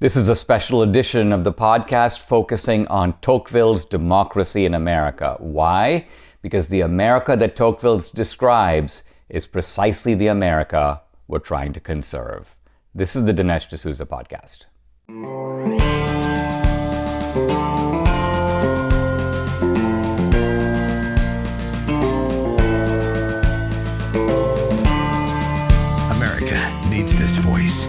This is a special edition of the podcast focusing on Tocqueville's Democracy in America. Why? Because the America that Tocqueville describes is precisely the America we're trying to conserve. This is the Dinesh D'Souza podcast. America needs this voice.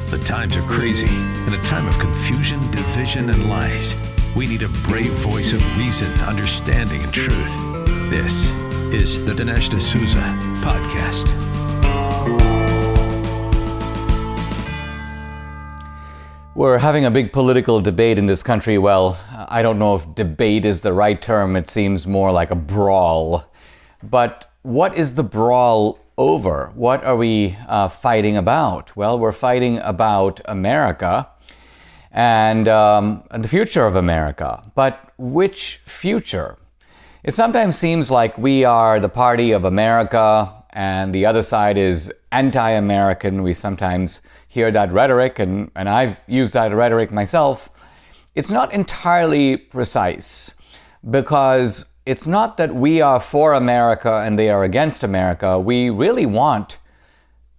The times are crazy. In a time of confusion, division, and lies, we need a brave voice of reason, understanding, and truth. This is the Dinesh D'Souza podcast. We're having a big political debate in this country. Well, I don't know if debate is the right term. It seems more like a brawl. But what is the brawl over? What are we fighting about? Well, we're fighting about America and the future of America. But which future? It sometimes seems like we are the party of America and the other side is anti-American. We sometimes hear that rhetoric, and I've used that rhetoric myself. It's not entirely precise because it's not that we are for America and they are against America. We really want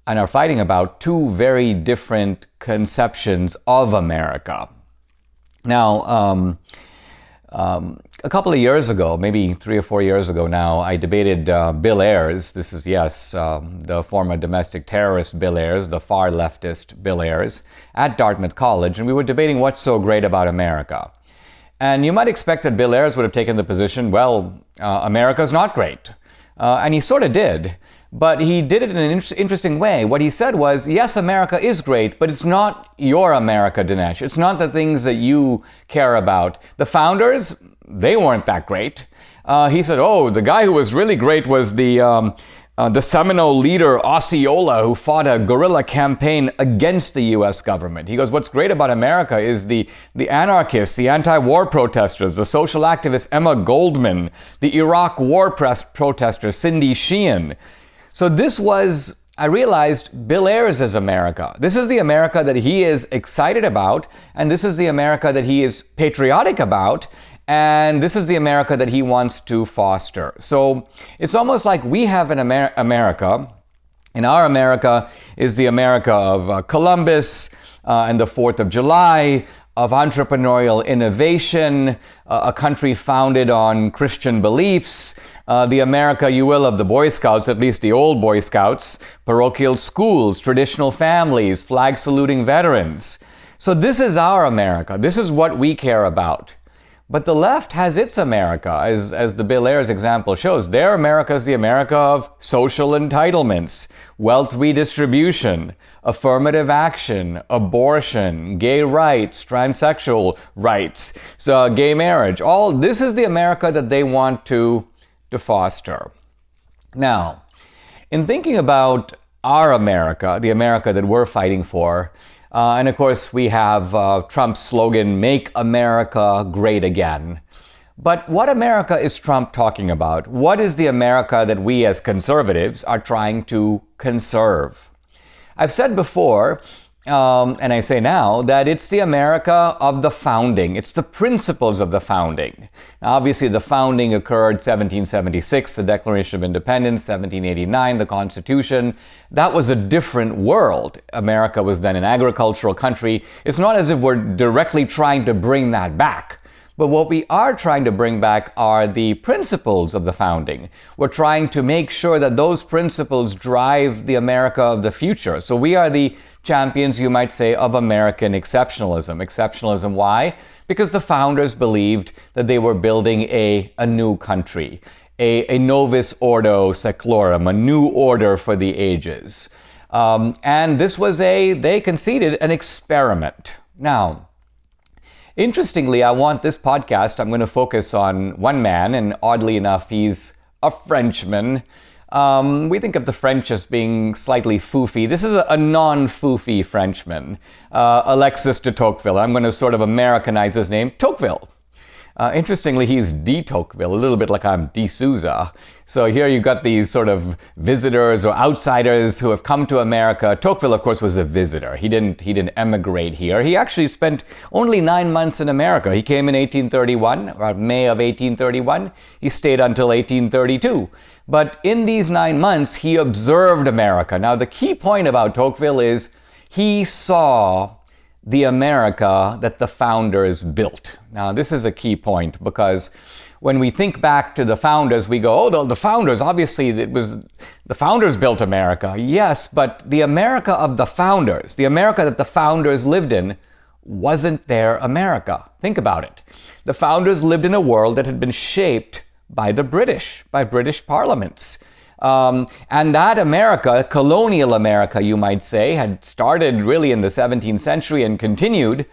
and are fighting about two very different conceptions of America. Now, a couple of years ago, maybe 3 or 4 years ago now, I debated Bill Ayers. This is, the former domestic terrorist Bill Ayers, the far leftist Bill Ayers, at Dartmouth College, and we were debating what's so great about America. And you might expect that Bill Ayers would have taken the position, America's not great. And he sort of did. But he did it in an interesting way. What he said was, yes, America is great, but it's not your America, Dinesh. It's not the things that you care about. The founders, they weren't that great. He said, the guy who was really great was the Seminole leader Osceola, who fought a guerrilla campaign against the U.S. government. He goes, what's great about America is the anarchists, the anti-war protesters, the social activist Emma Goldman, the Iraq war protester Cindy Sheehan. So this was, I realized, Bill Ayers' America. This is the America that he is excited about, and this is the America that he is patriotic about, and this is the America that he wants to foster. So it's almost like we have an America, and our America is the America of Columbus and the 4th of July, of entrepreneurial innovation, a country founded on Christian beliefs, the America, you will, of the Boy Scouts, at least the old Boy Scouts, parochial schools, traditional families, flag-saluting veterans. So this is our America. This is what we care about. But the left has its America, as the Bill Ayers example shows. Their America is the America of social entitlements, wealth redistribution, affirmative action, abortion, gay rights, transsexual rights, so gay marriage. All this is the America that they want to foster. Now, in thinking about our America, the America that we're fighting for, and of course we have Trump's slogan, "Make America Great Again." But what America is Trump talking about? What is the America that we as conservatives are trying to conserve? I've said before, and I say now, that it's the America of the founding. It's the principles of the founding. Now, obviously, the founding occurred 1776, the Declaration of Independence, 1789, the Constitution. That was a different world. America was then an agricultural country. It's not as if we're directly trying to bring that back. But what we are trying to bring back are the principles of the founding. We're trying to make sure that those principles drive the America of the future. So we are the champions, you might say, of American exceptionalism. Exceptionalism, why? Because the founders believed that they were building a new country, a novus ordo seclorum, a new order for the ages. And this was they conceded, an experiment. Now, interestingly, I want this podcast, I'm going to focus on one man, and oddly enough, he's a Frenchman. We think of the French as being slightly foofy. This is a non-foofy Frenchman, Alexis de Tocqueville. I'm going to sort of Americanize his name, Tocqueville. Interestingly, he's de Tocqueville, a little bit like I'm D'Souza. So here you've got these sort of visitors or outsiders who have come to America. Tocqueville, of course, was a visitor. He didn't emigrate here. He actually spent only 9 months in America. He came in 1831, around May of 1831. He stayed until 1832. But in these 9 months, he observed America. Now, the key point about Tocqueville is he saw the America that the founders built. Now, this is a key point because when we think back to the founders, we go, oh, the founders, obviously the founders built America. Yes, but the America of the founders, the America that the founders lived in, wasn't their America. Think about it. The founders lived in a world that had been shaped by the British, by British parliaments. And that America, colonial America, you might say, had started really in the 17th century and continued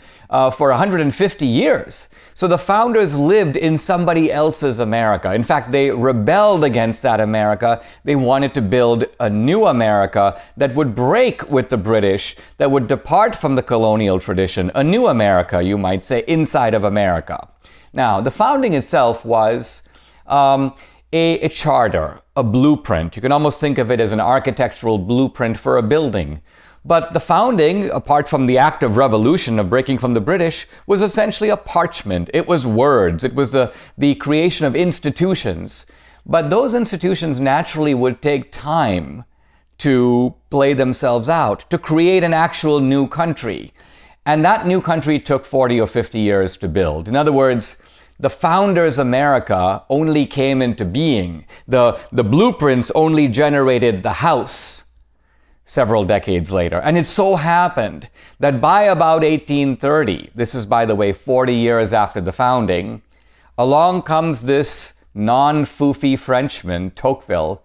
for 150 years. So the founders lived in somebody else's America. In fact, they rebelled against that America. They wanted to build a new America that would break with the British, that would depart from the colonial tradition, a new America, you might say, inside of America. Now, the founding itself was a charter, a blueprint. You can almost think of it as an architectural blueprint for a building. But the founding, apart from the act of revolution, of breaking from the British, was essentially a parchment. It was words. It was the creation of institutions. But those institutions naturally would take time to play themselves out, to create an actual new country. And that new country took 40 or 50 years to build. In other words, the founders' America only came into being. The blueprints only generated the house several decades later. And it so happened that by about 1830, this is, by the way, 40 years after the founding, along comes this non-foofy Frenchman, Tocqueville,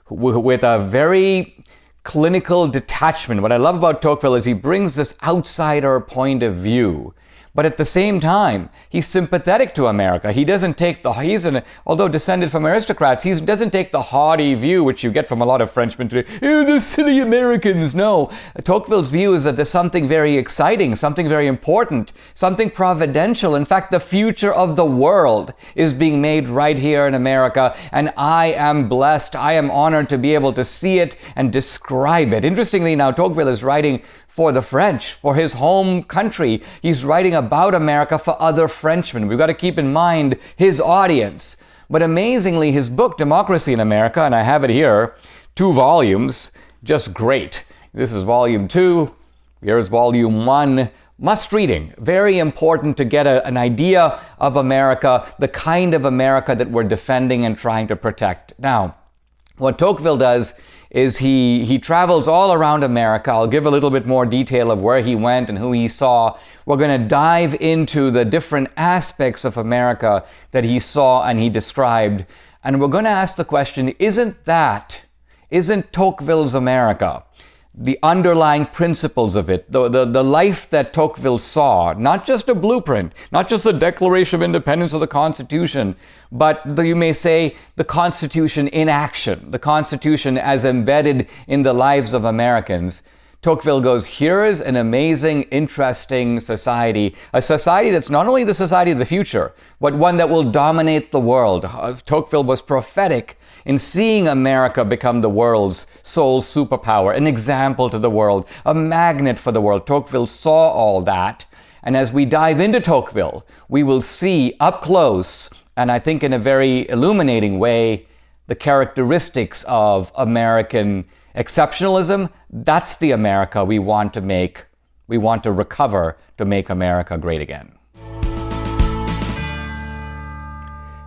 with a very clinical detachment. What I love about Tocqueville is he brings this outsider point of view. But at the same time, he's sympathetic to America. He doesn't take although descended from aristocrats, he doesn't take the haughty view, which you get from a lot of Frenchmen today. Oh, the silly Americans. No. Tocqueville's view is that there's something very exciting, something very important, something providential. In fact, the future of the world is being made right here in America, and I am blessed. I am honored to be able to see it and describe it. Interestingly, now Tocqueville is writing for the French, for his home country. He's writing about America for other Frenchmen. We've got to keep in mind his audience. But amazingly, his book, Democracy in America, and I have it here, 2 volumes, just great. This is volume 2. Here's volume 1. Must reading. Very important to get an idea of America, the kind of America that we're defending and trying to protect. Now, what Tocqueville does is he travels all around America. I'll give a little bit more detail of where he went and who he saw. We're going to dive into the different aspects of America that he saw and he described. And we're going to ask the question, isn't Tocqueville's America, the underlying principles of it, the life that Tocqueville saw, not just a blueprint, not just the Declaration of Independence or the Constitution, but you may say the Constitution in action, the Constitution as embedded in the lives of Americans. Tocqueville goes, here's an amazing, interesting society, a society that's not only the society of the future, but one that will dominate the world. Tocqueville was prophetic in seeing America become the world's sole superpower, an example to the world, a magnet for the world. Tocqueville saw all that. And as we dive into Tocqueville, we will see up close, and I think in a very illuminating way, the characteristics of American exceptionalism. That's the America we want to recover to make America great again.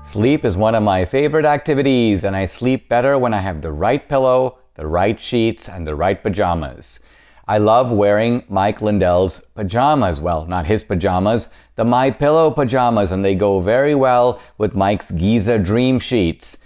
Sleep is one of my favorite activities, and I sleep better when I have the right pillow, the right sheets, and the right pajamas. I love wearing Mike Lindell's pajamas. Well, not his pajamas, the My Pillow pajamas, and they go very well with Mike's Giza Dream Sheets.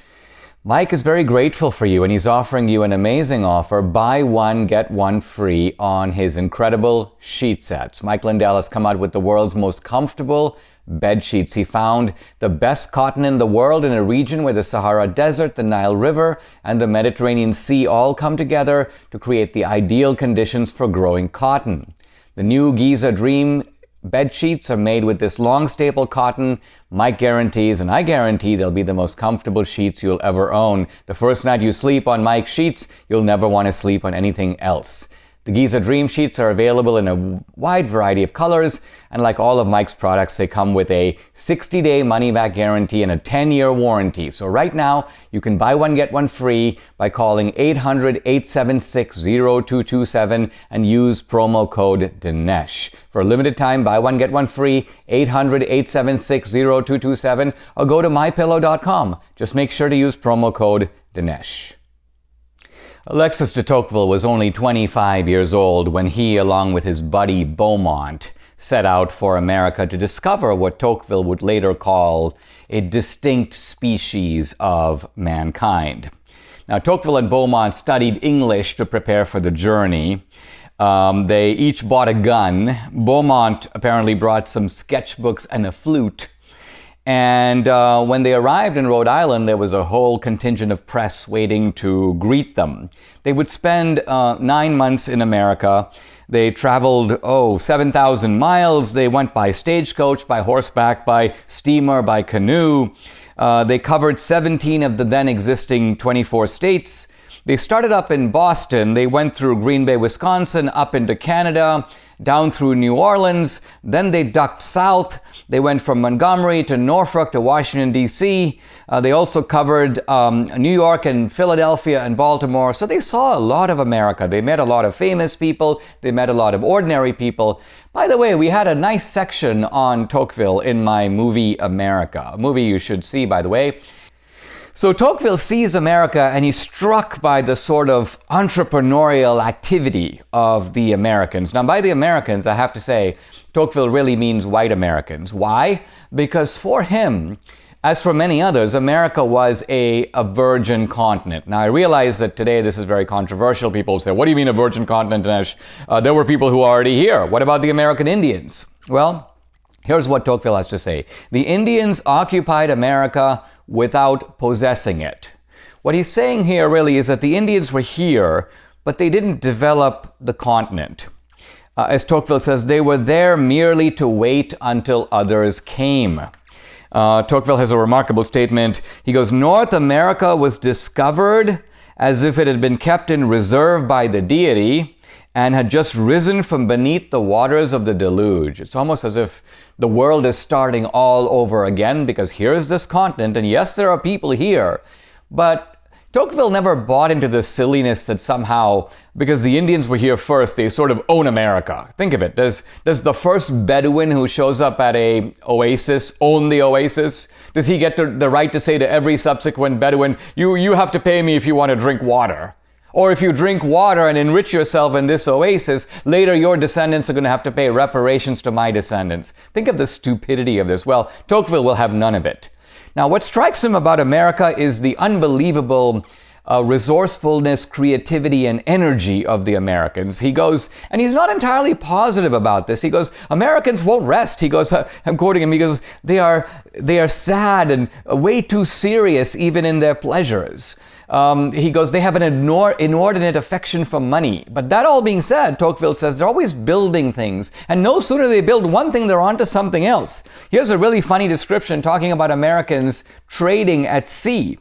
Mike is very grateful for you, and he's offering you an amazing offer. Buy one, get one free on his incredible sheet sets. Mike Lindell has come out with the world's most comfortable bed sheets. He found the best cotton in the world in a region where the Sahara Desert, the Nile River, and the Mediterranean Sea all come together to create the ideal conditions for growing cotton. The new Giza Dream bed sheets are made with this long staple cotton. Mike guarantees, and I guarantee they'll be the most comfortable sheets you'll ever own. The first night you sleep on Mike sheets, you'll never want to sleep on anything else. The Giza Dream Sheets are available in a wide variety of colors, and like all of Mike's products, they come with a 60-day money-back guarantee and a 10-year warranty. So right now, you can buy one, get one free by calling 800-876-0227 and use promo code Dinesh. For a limited time, buy one, get one free, 800-876-0227, or go to mypillow.com. Just make sure to use promo code Dinesh. Alexis de Tocqueville was only 25 years old when he, along with his buddy Beaumont, set out for America to discover what Tocqueville would later call a distinct species of mankind. Now, Tocqueville and Beaumont studied English to prepare for the journey. They each bought a gun. Beaumont apparently brought some sketchbooks and a flute. And when they arrived in Rhode Island, there was a whole contingent of press waiting to greet them. They would spend 9 months in America. They traveled, 7,000 miles. They went by stagecoach, by horseback, by steamer, by canoe. They covered 17 of the then existing 24 states. They started up in Boston. They went through Green Bay, Wisconsin, up into Canada, down through New Orleans. Then they ducked south. They went from Montgomery to Norfolk to Washington, D.C. They also covered New York and Philadelphia and Baltimore. So they saw a lot of America. They met a lot of famous people. They met a lot of ordinary people. By the way, we had a nice section on Tocqueville in my movie America, a movie you should see, by the way. So Tocqueville sees America and he's struck by the sort of entrepreneurial activity of the Americans. Now, by the Americans, I have to say, Tocqueville really means white Americans. Why? Because for him, as for many others, America was a virgin continent. Now, I realize that today this is very controversial. People say, what do you mean a virgin continent, Dinesh? There were people who were already here. What about the American Indians? Well, here's what Tocqueville has to say. The Indians occupied America without possessing it. What he's saying here really is that the Indians were here, but they didn't develop the continent. As Tocqueville says, they were there merely to wait until others came. Tocqueville has a remarkable statement. He goes, North America was discovered as if it had been kept in reserve by the deity and had just risen from beneath the waters of the deluge. It's almost as if the world is starting all over again, because here's this continent, and yes, there are people here, but Tocqueville never bought into the silliness that somehow, because the Indians were here first, they sort of own America. Think of it. Does the first Bedouin who shows up at a oasis own the oasis? Does he get the right to say to every subsequent Bedouin, you have to pay me if you want to drink water? Or if you drink water and enrich yourself in this oasis, later your descendants are going to have to pay reparations to my descendants. Think of the stupidity of this. Well, Tocqueville will have none of it. Now, what strikes him about America is the unbelievable resourcefulness, creativity, and energy of the Americans. He goes, and he's not entirely positive about this. He goes, Americans won't rest. He goes, I'm quoting him, he goes, they are sad and way too serious even in their pleasures. He goes, they have an inordinate affection for money. But that all being said, Tocqueville says they're always building things. And no sooner they build one thing, they're on to something else. Here's a really funny description talking about Americans trading at sea.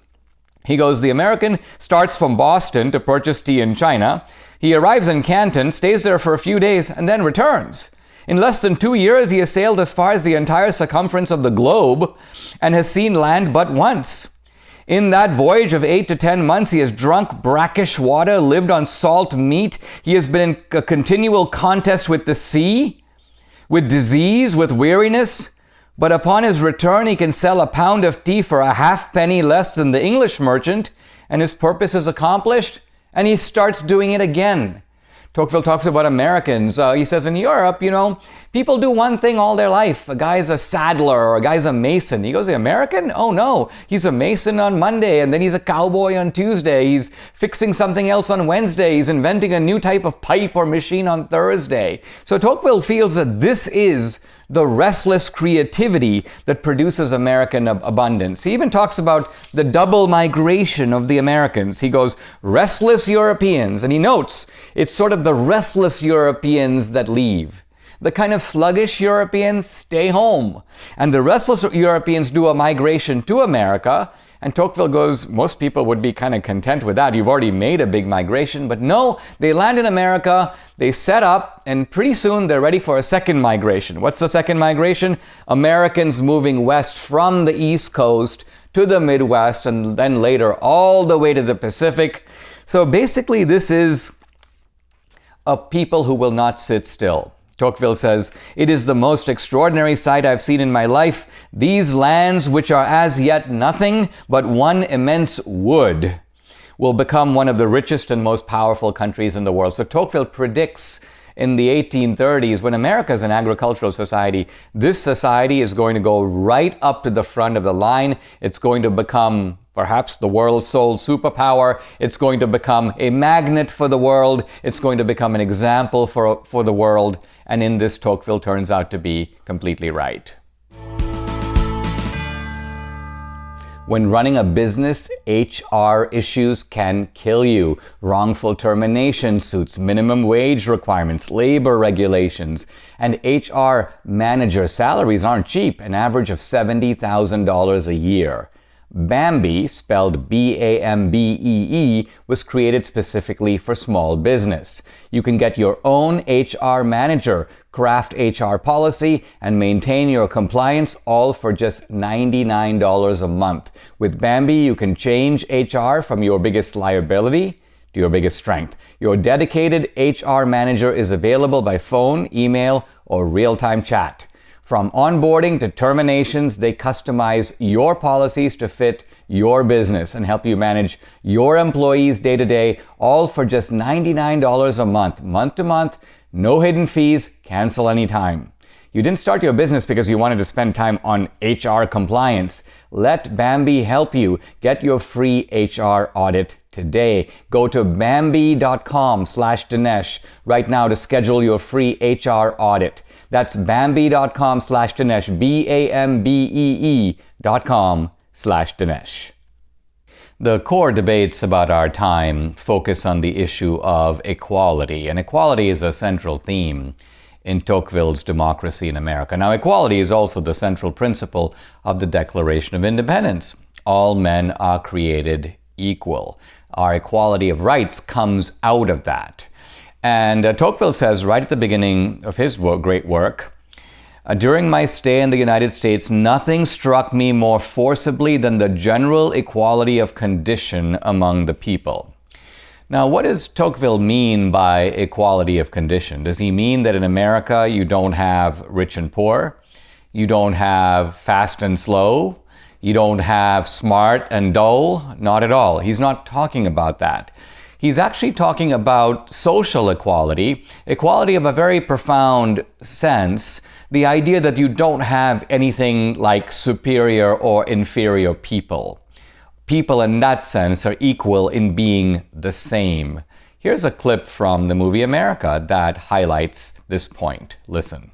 He goes, the American starts from Boston to purchase tea in China. He arrives in Canton, stays there for a few days, and then returns. In less than 2 years, he has sailed as far as the entire circumference of the globe and has seen land but once. In that voyage of 8 to 10 months, he has drunk brackish water, lived on salt meat. He has been in a continual contest with the sea, with disease, with weariness. But upon his return, he can sell a pound of tea for a halfpenny less than the English merchant, and his purpose is accomplished, and he starts doing it again. Tocqueville talks about Americans. He says in Europe, people do one thing all their life. A guy's a saddler or a guy's a mason. He goes, the American? Oh no, he's a mason on Monday and then he's a cowboy on Tuesday. He's fixing something else on Wednesday. He's inventing a new type of pipe or machine on Thursday. So Tocqueville feels that this is the restless creativity that produces American abundance. He even talks about the double migration of the Americans. He goes, restless Europeans, and he notes it's sort of the restless Europeans that leave. The kind of sluggish Europeans stay home. And the restless Europeans do a migration to America. And Tocqueville goes, most people would be kind of content with that. You've already made a big migration. But no, they land in America, they set up, and pretty soon they're ready for a second migration. What's the second migration? Americans moving west from the East Coast to the Midwest, and then later all the way to the Pacific. So basically, this is a people who will not sit still. Tocqueville says, "It is the most extraordinary sight I've seen in my life. These lands, which are as yet nothing but one immense wood, will become one of the richest and most powerful countries in the world." So Tocqueville predicts in the 1830s, when America is an agricultural society, this society is going to go right up to the front of the line. It's going to become perhaps the world's sole superpower. It's going to become a magnet for the world. It's going to become an example for the world. And in this, Tocqueville turns out to be completely right. When running a business, HR issues can kill you. Wrongful termination suits, minimum wage requirements, labor regulations, and HR manager salaries aren't cheap, an average of $70,000 a year. Bambee, spelled B-A-M-B-E-E, was created specifically for small business. You can get your own HR manager, craft HR policy, and maintain your compliance, all for just $99 a month. With Bambee, you can change HR from your biggest liability to your biggest strength. Your dedicated HR manager is available by phone, email, or real-time chat. From onboarding to terminations, they customize your policies to fit your business and help you manage your employees day to day, all for just $99 a month, month to month, no hidden fees, cancel anytime. You didn't start your business because you wanted to spend time on HR compliance. Let Bambee help you. Get your free HR audit today. Go to Bambee.com/Dinesh right now to schedule your free HR audit. That's Bambee.com/Dinesh, BAMBEE.com/Dinesh. The core debates about our time focus on the issue of equality, and equality is a central theme in Tocqueville's Democracy in America. Now, equality is also the central principle of the Declaration of Independence. All men are created equal. Our equality of rights comes out of that. And Tocqueville says right at the beginning of his great work, during my stay in the United States, nothing struck me more forcibly than the general equality of condition among the people. Now, what does Tocqueville mean by equality of condition? Does he mean that in America you don't have rich and poor? You don't have fast and slow? You don't have smart and dull? Not at all. He's not talking about that. He's actually talking about social equality, equality of a very profound sense, the idea that you don't have anything like superior or inferior people. People in that sense are equal in being the same. Here's a clip from the movie America that highlights this point. Listen.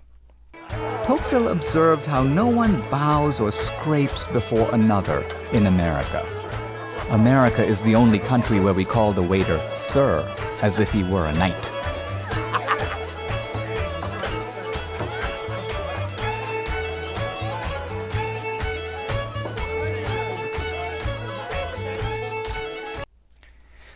Tocqueville observed how no one bows or scrapes before another in America. America is the only country where we call the waiter sir, as if he were a knight.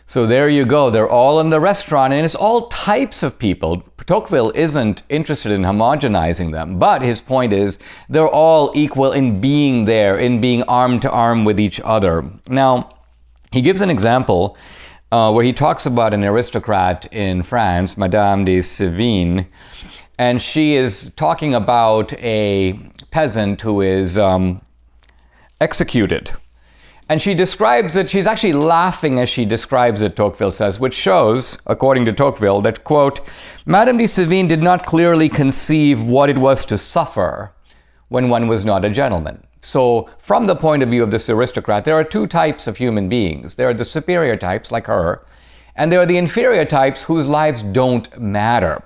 So there you go. They're all in the restaurant, and it's all types of people. Tocqueville isn't interested in homogenizing them, but his point is they're all equal in being there, in being arm to arm with each other. Now, he gives an example where he talks about an aristocrat in France, Madame de Sévigné, and she is talking about a peasant who is executed. And she describes it, she's actually laughing as she describes it, Tocqueville says, which shows, according to Tocqueville, that, quote, Madame de Sévigné did not clearly conceive what it was to suffer when one was not a gentleman. So, from the point of view of this aristocrat, there are two types of human beings. There are the superior types, like her, and there are the inferior types whose lives don't matter.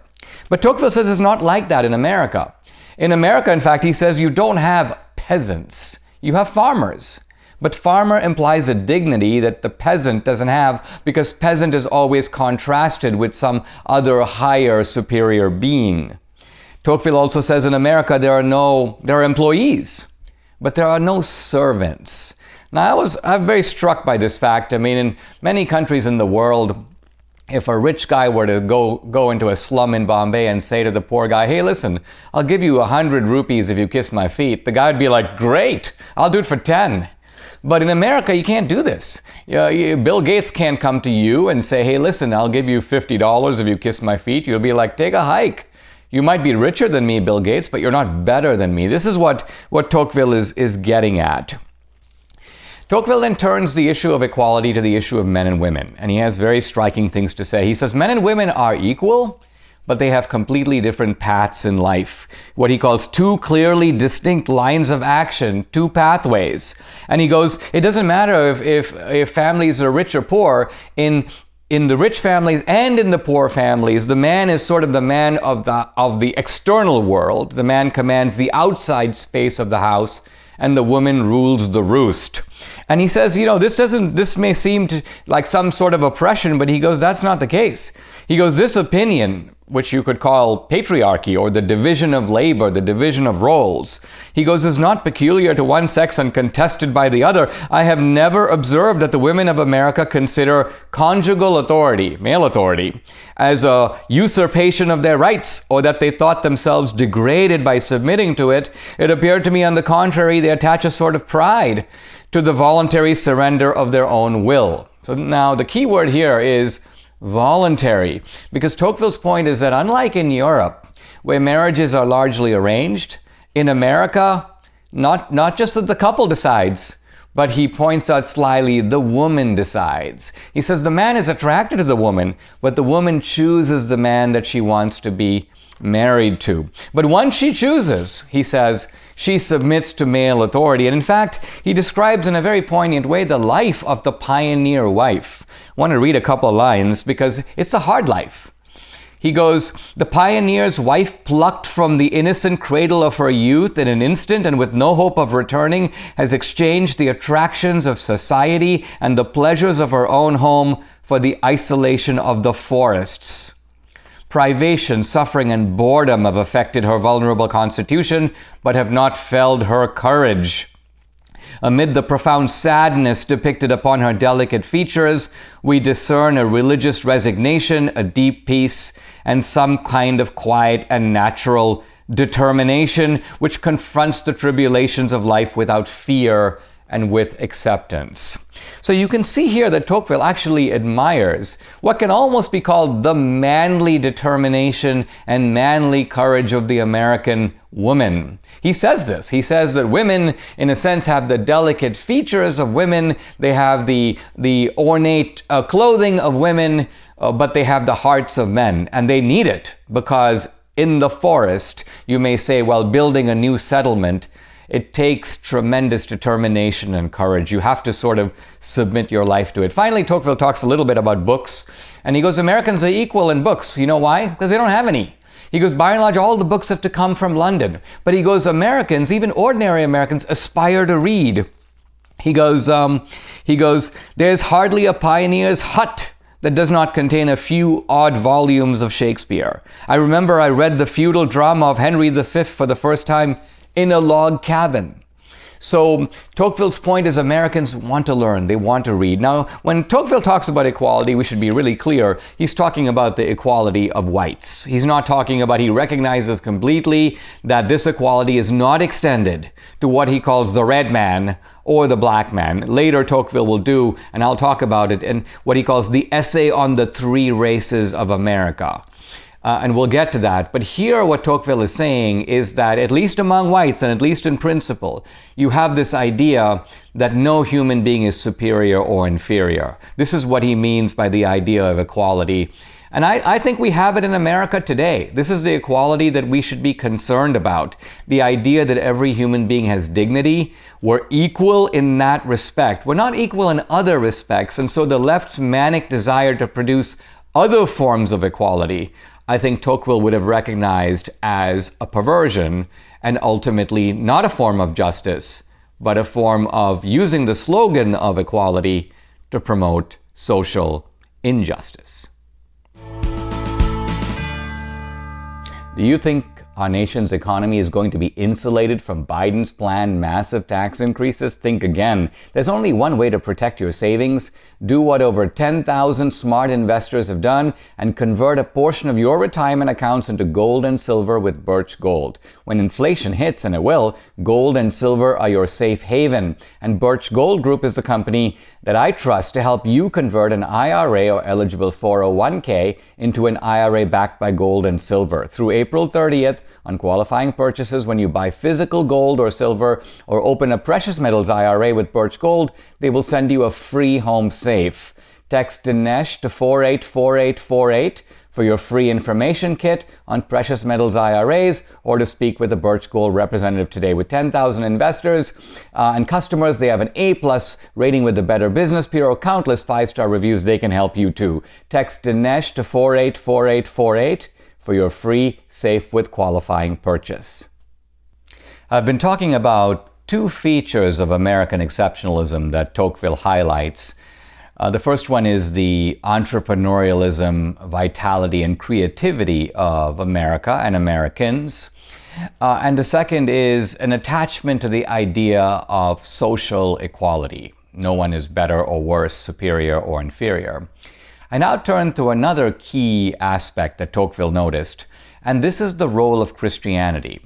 But Tocqueville says it's not like that in America. In America, in fact, he says you don't have peasants, you have farmers. But farmer implies a dignity that the peasant doesn't have, because peasant is always contrasted with some other higher superior being. Tocqueville also says in America there are employees, but there are no servants. Now I'm very struck by this fact. I mean, in many countries in the world, if a rich guy were to go into a slum in Bombay and say to the poor guy, hey, listen, I'll give you 100 rupees if you kiss my feet, the guy would be like, great, I'll do it for 10. But in America, you can't do this. Bill Gates can't come to you and say, hey, listen, I'll give you $50 if you kiss my feet. You'll be like, take a hike. You might be richer than me, Bill Gates, but you're not better than me. This is what Tocqueville is getting at. Tocqueville then turns the issue of equality to the issue of men and women, and he has very striking things to say. He says men and women are equal, but they have completely different paths in life. What he calls two clearly distinct lines of action, two pathways. And he goes, it doesn't matter if families are rich or poor. In the rich families and in the poor families, the man is sort of the man of the external world. The man commands the outside space of the house, and the woman rules the roost. And he says, this may seem like some sort of oppression, but he goes, that's not the case. He goes, this opinion, which you could call patriarchy or the division of labor, the division of roles, he goes, is not peculiar to one sex and contested by the other. I have never observed that the women of America consider conjugal authority, male authority, as a usurpation of their rights, or that they thought themselves degraded by submitting to it. It appeared to me, on the contrary, they attach a sort of pride to the voluntary surrender of their own will. So now the key word here is voluntary, because Tocqueville's point is that unlike in Europe, where marriages are largely arranged, in America, not just that the couple decides, but he points out slyly, the woman decides. He says the man is attracted to the woman, but the woman chooses the man that she wants to be married to. But once she chooses, he says, she submits to male authority. And in fact, he describes in a very poignant way the life of the pioneer wife. I want to read a couple of lines because it's a hard life. He goes, the pioneer's wife, plucked from the innocent cradle of her youth in an instant and with no hope of returning, has exchanged the attractions of society and the pleasures of her own home for the isolation of the forests. Privation, suffering, and boredom have affected her vulnerable constitution, but have not felled her courage. Amid the profound sadness depicted upon her delicate features, we discern a religious resignation, a deep peace, and some kind of quiet and natural determination which confronts the tribulations of life without fear and with acceptance. So you can see here that Tocqueville actually admires what can almost be called the manly determination and manly courage of the American woman. He says this. He says that women, in a sense, have the delicate features of women. They have the ornate clothing of women, but they have the hearts of men. And they need it because in the forest, you may say, while building a new settlement, it takes tremendous determination and courage. You have to sort of submit your life to it. Finally, Tocqueville talks a little bit about books. And he goes, Americans are equal in books. You know why? Because they don't have any. He goes, by and large, all the books have to come from London. But he goes, Americans, even ordinary Americans, aspire to read. He goes, there's hardly a pioneer's hut that does not contain a few odd volumes of Shakespeare. I remember I read the feudal drama of Henry V for the first time in a log cabin. So Tocqueville's point is Americans want to learn, they want to read. Now, when Tocqueville talks about equality, we should be really clear, he's talking about the equality of whites. He's not talking about, he recognizes completely that this equality is not extended to what he calls the red man or the black man. Later, Tocqueville will do, and I'll talk about it, in what he calls the essay on the three races of America. And we'll get to that. But here what Tocqueville is saying is that at least among whites, and at least in principle, you have this idea that no human being is superior or inferior. This is what he means by the idea of equality. And I think we have it in America today. This is the equality that we should be concerned about. The idea that every human being has dignity. We're equal in that respect. We're not equal in other respects. And so the left's manic desire to produce other forms of equality, I think Tocqueville would have recognized as a perversion and ultimately not a form of justice, but a form of using the slogan of equality to promote social injustice. Do you think our nation's economy is going to be insulated from Biden's planned massive tax increases? Think again. There's only one way to protect your savings. Do what over 10,000 smart investors have done and convert a portion of your retirement accounts into gold and silver with Birch Gold. When inflation hits, and it will, gold and silver are your safe haven. And Birch Gold Group is the company that I trust to help you convert an IRA or eligible 401k into an IRA backed by gold and silver. Through April 30th, on qualifying purchases, when you buy physical gold or silver or open a precious metals IRA with Birch Gold, they will send you a free home safe. Text Dinesh to 484848 for your free information kit on precious metals IRAs, or to speak with a Birch Gold representative today. With 10,000 investors and customers, they have an A+ rating with the Better Business Bureau, countless 5-star reviews. They can help you too. Text Dinesh to 484848 for your free safe with qualifying purchase. I've been talking about two features of American exceptionalism that Tocqueville highlights. The first one is the entrepreneurialism, vitality, and creativity of America and Americans. And the second is an attachment to the idea of social equality. No one is better or worse, superior or inferior. I now turn to another key aspect that Tocqueville noticed, and this is the role of Christianity.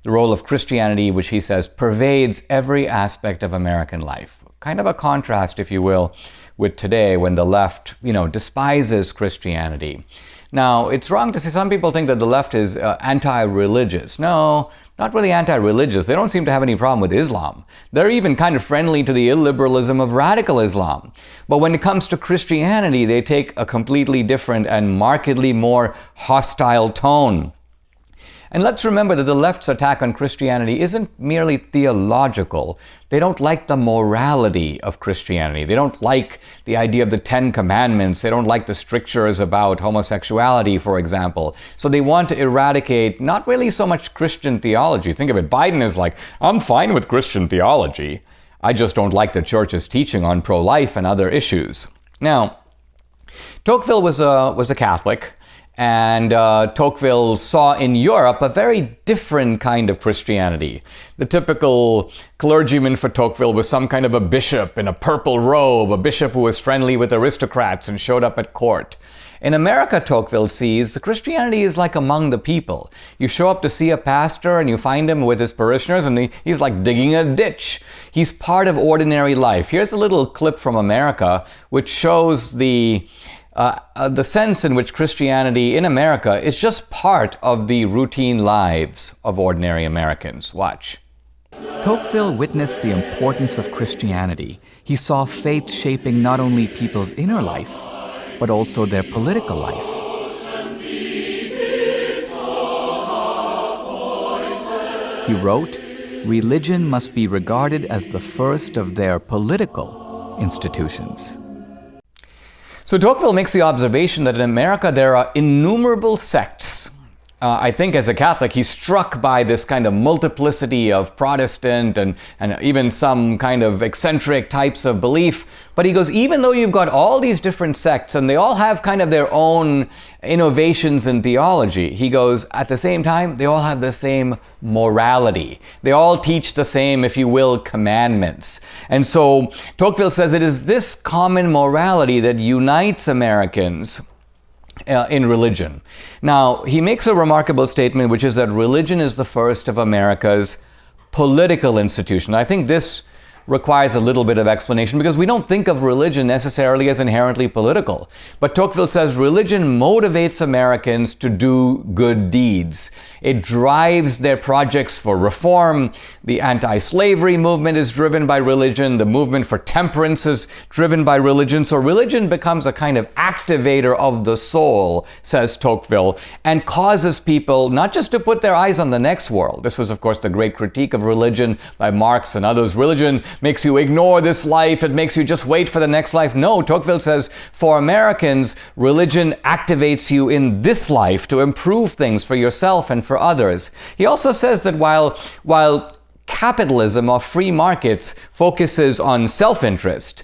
The role of Christianity, which he says pervades every aspect of American life. Kind of a contrast, if you will, with today when the left, despises Christianity. Now, it's wrong to say some people think that the left is anti-religious. No, not really anti-religious. They don't seem to have any problem with Islam. They're even kind of friendly to the illiberalism of radical Islam. But when it comes to Christianity, they take a completely different and markedly more hostile tone. And let's remember that the left's attack on Christianity isn't merely theological. They don't like the morality of Christianity. They don't like the idea of the 10 Commandments. They don't like the strictures about homosexuality, for example. So they want to eradicate not really so much Christian theology. Think of it. Biden is like, I'm fine with Christian theology. I just don't like the church's teaching on pro-life and other issues. Now, Tocqueville was a Catholic. And Tocqueville saw in Europe a very different kind of Christianity. The typical clergyman for Tocqueville was some kind of a bishop in a purple robe, a bishop who was friendly with aristocrats and showed up at court. In America, Tocqueville sees the Christianity is like among the people. You show up to see a pastor and you find him with his parishioners and he's like digging a ditch. He's part of ordinary life. Here's a little clip from America which shows the sense in which Christianity in America is just part of the routine lives of ordinary Americans. Watch. Tocqueville witnessed the importance of Christianity. He saw faith shaping not only people's inner life, but also their political life. He wrote, "Religion must be regarded as the first of their political institutions." So Tocqueville makes the observation that in America there are innumerable sects. I think as a Catholic, he's struck by this kind of multiplicity of Protestant and even some kind of eccentric types of belief. But he goes, even though you've got all these different sects and they all have kind of their own innovations in theology, he goes, at the same time, they all have the same morality. They all teach the same, if you will, commandments. And so Tocqueville says it is this common morality that unites Americans in religion. Now, he makes a remarkable statement, which is that religion is the first of America's political institution. I think this requires a little bit of explanation because we don't think of religion necessarily as inherently political. But Tocqueville says religion motivates Americans to do good deeds. It drives their projects for reform. The anti-slavery movement is driven by religion. The movement for temperance is driven by religion. So religion becomes a kind of activator of the soul, says Tocqueville, and causes people not just to put their eyes on the next world. This was, of course, the great critique of religion by Marx and others. Religion makes you ignore this life. It makes you just wait for the next life. No, Tocqueville says, for Americans, religion activates you in this life to improve things for yourself and for others. He also says that while capitalism or free markets focuses on self-interest,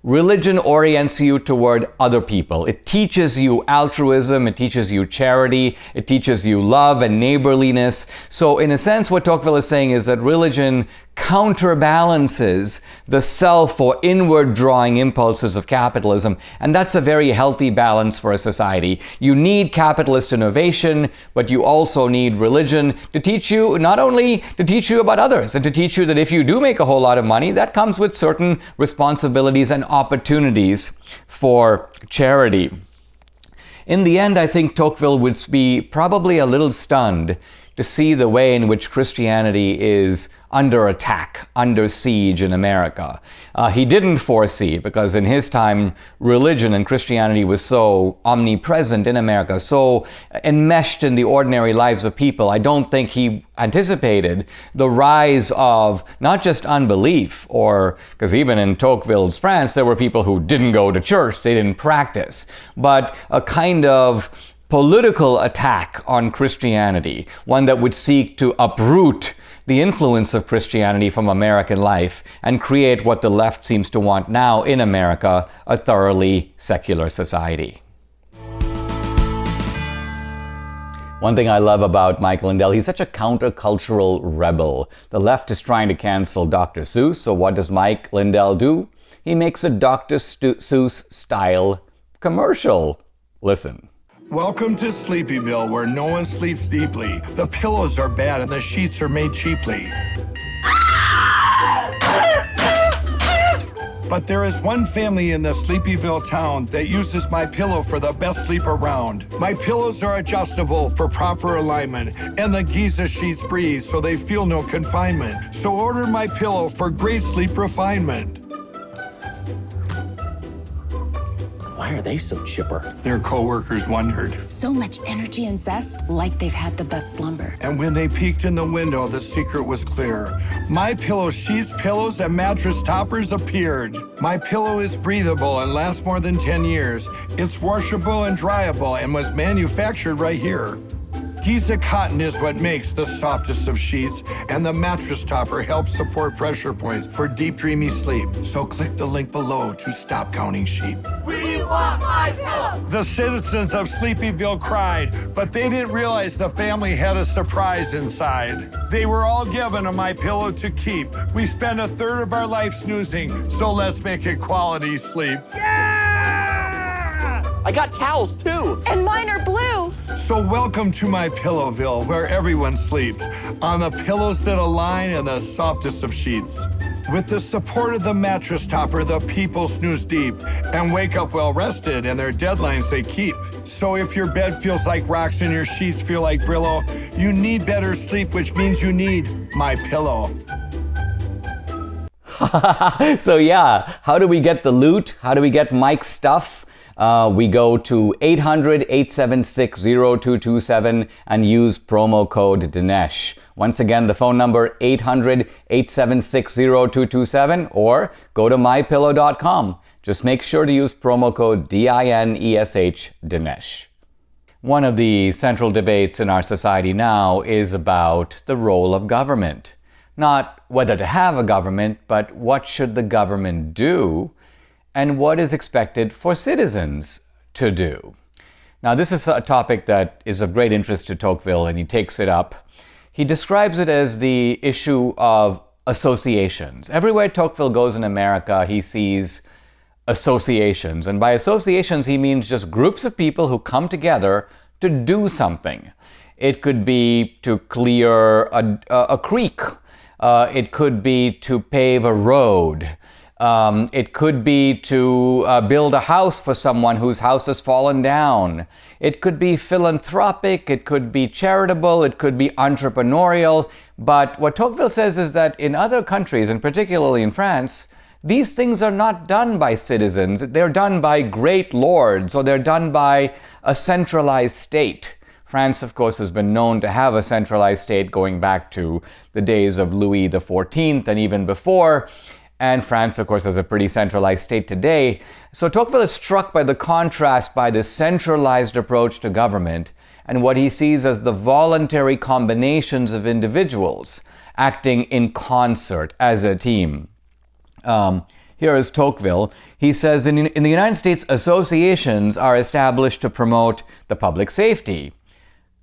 religion orients you toward other people. It teaches you altruism, it teaches you charity, it teaches you love and neighborliness. So in a sense, what Tocqueville is saying is that religion counterbalances the self or inward drawing impulses of capitalism, and that's a very healthy balance for a society. You need capitalist innovation, but you also need religion to teach you, not only to teach you about others, and to teach you that if you do make a whole lot of money, that comes with certain responsibilities and opportunities for charity. In the end, I think Tocqueville would be probably a little stunned to see the way in which Christianity is under attack, under siege in America. He didn't foresee, because in his time, religion and Christianity was so omnipresent in America, so enmeshed in the ordinary lives of people. I don't think he anticipated the rise of not just unbelief, or because even in Tocqueville's France, there were people who didn't go to church, they didn't practice, but a kind of political attack on Christianity, one that would seek to uproot the influence of Christianity from American life and create what the left seems to want now in America, a thoroughly secular society. One thing I love about Mike Lindell, he's such a countercultural rebel. The left is trying to cancel Dr. Seuss, so what does Mike Lindell do? He makes a Dr. Seuss style commercial. Listen. Welcome to Sleepyville, where no one sleeps deeply. The pillows are bad and the sheets are made cheaply. But there is one family in the Sleepyville town that uses my pillow for the best sleep around. My pillows are adjustable for proper alignment, and the Giza sheets breathe so they feel no confinement. So order my pillow for great sleep refinement. Why are they so chipper? Their co-workers wondered. So much energy and zest, like they've had the best slumber. And when they peeked in the window, the secret was clear. My pillow sheets, pillows, and mattress toppers appeared. My pillow is breathable and lasts more than 10 years. It's washable and dryable and was manufactured right here. Giza cotton is what makes the softest of sheets, and the mattress topper helps support pressure points for deep, dreamy sleep. So click the link below to stop counting sheep. We want my pillow! The citizens of Sleepyville cried, but they didn't realize the family had a surprise inside. They were all given a My Pillow to keep. We spend a third of our life snoozing, so let's make it quality sleep. I got towels too. And mine are blue. So welcome to my Pillowville, where everyone sleeps on the pillows that align and the softest of sheets. With the support of the mattress topper, the people snooze deep and wake up well rested, and their deadlines they keep. So if your bed feels like rocks and your sheets feel like Brillo, you need better sleep, which means you need my pillow. So yeah, how do we get the loot? How do we get Mike's stuff? We go to 800-876-0227 and use promo code Dinesh. Once again, the phone number 800-876-0227, or go to mypillow.com. Just make sure to use promo code DINESH, Dinesh. One of the central debates in our society now is about the role of government. Not whether to have a government, but what should the government do, and what is expected for citizens to do. Now, this is a topic that is of great interest to Tocqueville, and he takes it up. He describes it as the issue of associations. Everywhere Tocqueville goes in America, he sees associations. And by associations, he means just groups of people who come together to do something. It could be to clear a creek. It could be to pave a road. It could be to build a house for someone whose house has fallen down. It could be philanthropic, it could be charitable, it could be entrepreneurial. But what Tocqueville says is that in other countries, and particularly in France, these things are not done by citizens. They're done by great lords, or they're done by a centralized state. France, of course, has been known to have a centralized state going back to the days of Louis XIV and even before. And France, of course, has a pretty centralized state today. So Tocqueville is struck by the contrast by this centralized approach to government and what he sees as the voluntary combinations of individuals acting in concert as a team. Here is Tocqueville. He says that in the United States, associations are established to promote the public safety,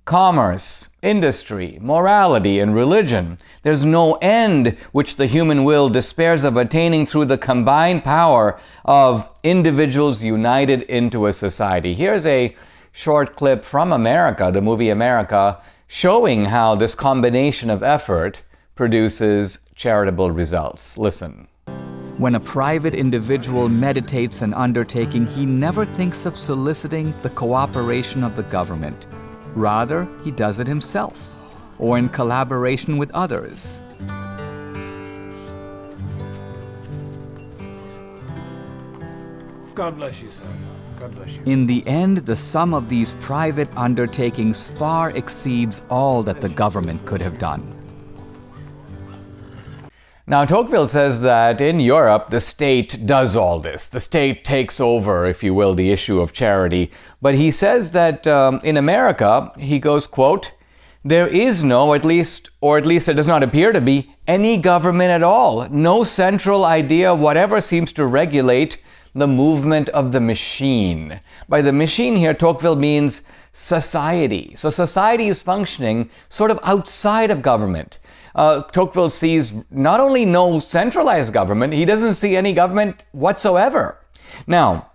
commerce, industry, morality, and religion. There's no end which the human will despairs of attaining through the combined power of individuals united into a society. Here's a short clip from America, the movie America, showing how this combination of effort produces charitable results. Listen. When a private individual meditates an undertaking, he never thinks of soliciting the cooperation of the government. Rather, he does it himself, or in collaboration with others. God bless you, sir. God bless you. In the end, the sum of these private undertakings far exceeds all that the government could have done. Now, Tocqueville says that in Europe, the state does all this. The state takes over, if you will, the issue of charity. But he says that in America, he goes, quote, there is no, at least it does not appear to be, any government at all. No central idea whatever seems to regulate the movement of the machine. By the machine here, Tocqueville means society. So society is functioning sort of outside of government. Tocqueville sees not only no centralized government, he doesn't see any government whatsoever. Now,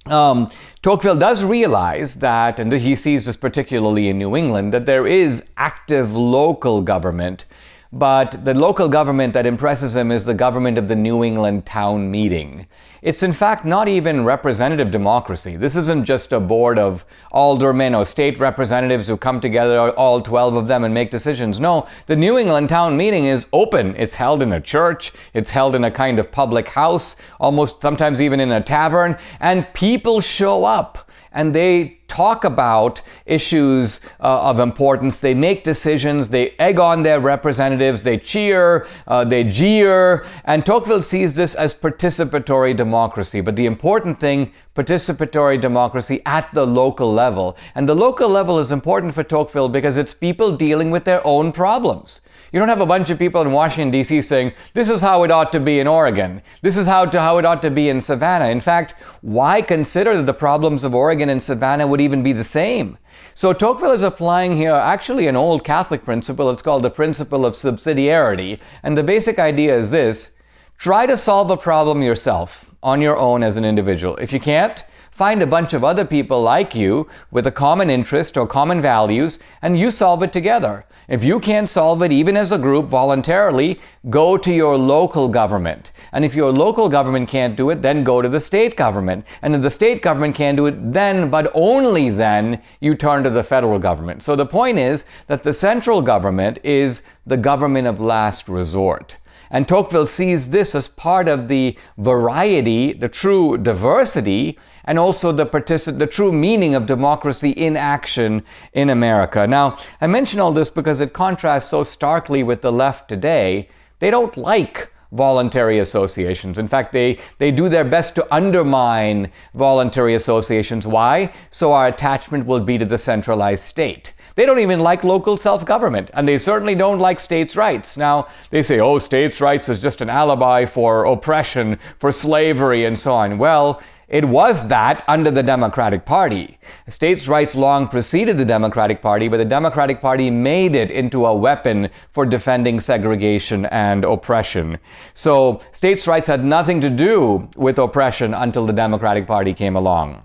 Tocqueville does realize that, and he sees this particularly in New England, that there is active local government, but the local government that impresses him is the government of the New England town meeting. It's in fact not even representative democracy. This isn't just a board of aldermen or state representatives who come together, all 12 of them, and make decisions. No, the New England town meeting is open. It's held in a church. It's held in a kind of public house, almost sometimes even in a tavern, and people show up and they talk about issues of importance. They make decisions. They egg on their representatives. They cheer. They jeer. And Tocqueville sees this as participatory democracy. But the important thing, participatory democracy at the local level. And the local level is important for Tocqueville because it's people dealing with their own problems. You don't have a bunch of people in Washington, D.C. saying, this is how it ought to be in Oregon. This is how it ought to be in Savannah. In fact, why consider that the problems of Oregon and Savannah would even be the same? So Tocqueville is applying here actually an old Catholic principle. It's called the principle of subsidiarity. And the basic idea is this: try to solve a problem yourself on your own as an individual. If you can't, find a bunch of other people like you with a common interest or common values, and you solve it together. If you can't solve it, even as a group, voluntarily, go to your local government. And if your local government can't do it, then go to the state government. And if the state government can't do it, then, but only then, you turn to the federal government. So the point is that the central government is the government of last resort. And Tocqueville sees this as part of the variety, the true diversity, and also the true meaning of democracy in action in America. Now, I mention all this because it contrasts so starkly with the left today. They don't like voluntary associations. In fact, they do their best to undermine voluntary associations. Why? So our attachment will be to the centralized state. They don't even like local self-government, and they certainly don't like states' rights. Now, they say, oh, states' rights is just an alibi for oppression, for slavery, and so on. Well, it was that under the Democratic Party. States' rights long preceded the Democratic Party, but the Democratic Party made it into a weapon for defending segregation and oppression. So states' rights had nothing to do with oppression until the Democratic Party came along.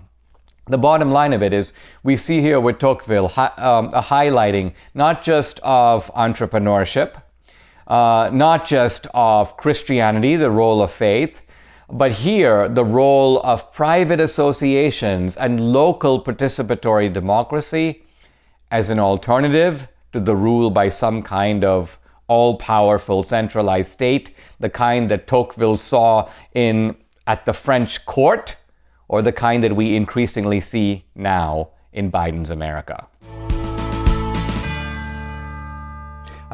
The bottom line of it is we see here with Tocqueville a highlighting not just of entrepreneurship, not just of Christianity, the role of faith, but here the role of private associations and local participatory democracy as an alternative to the rule by some kind of all-powerful centralized state, the kind that Tocqueville saw at the French court, or the kind that we increasingly see now in Biden's America.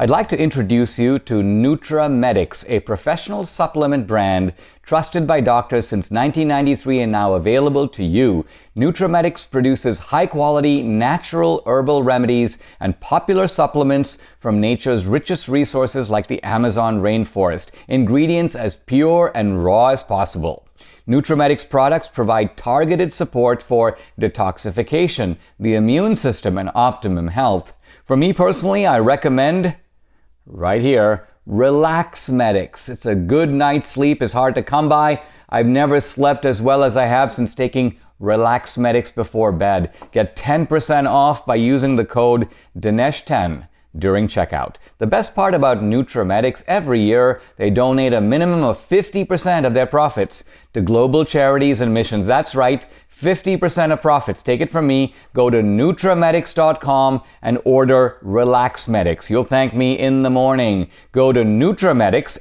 I'd like to introduce you to NutraMedix, a professional supplement brand trusted by doctors since 1993 and now available to you. NutraMedix produces high-quality, natural herbal remedies and popular supplements from nature's richest resources like the Amazon rainforest. Ingredients as pure and raw as possible. NutraMedix products provide targeted support for detoxification, the immune system, and optimum health. For me personally, I recommend, right here, RelaxMedix. It's a good night's sleep. It's hard to come by. I've never slept as well as I have since taking RelaxMedix before bed. Get 10% off by using the code Dinesh10 during checkout. The best part about NutraMedix, every year they donate a minimum of 50% of their profits to global charities and missions. That's right, 50% of profits. Take it from me. Go to NutraMedix.com and order RelaxMedix. You'll thank me in the morning. Go to NutraMedix,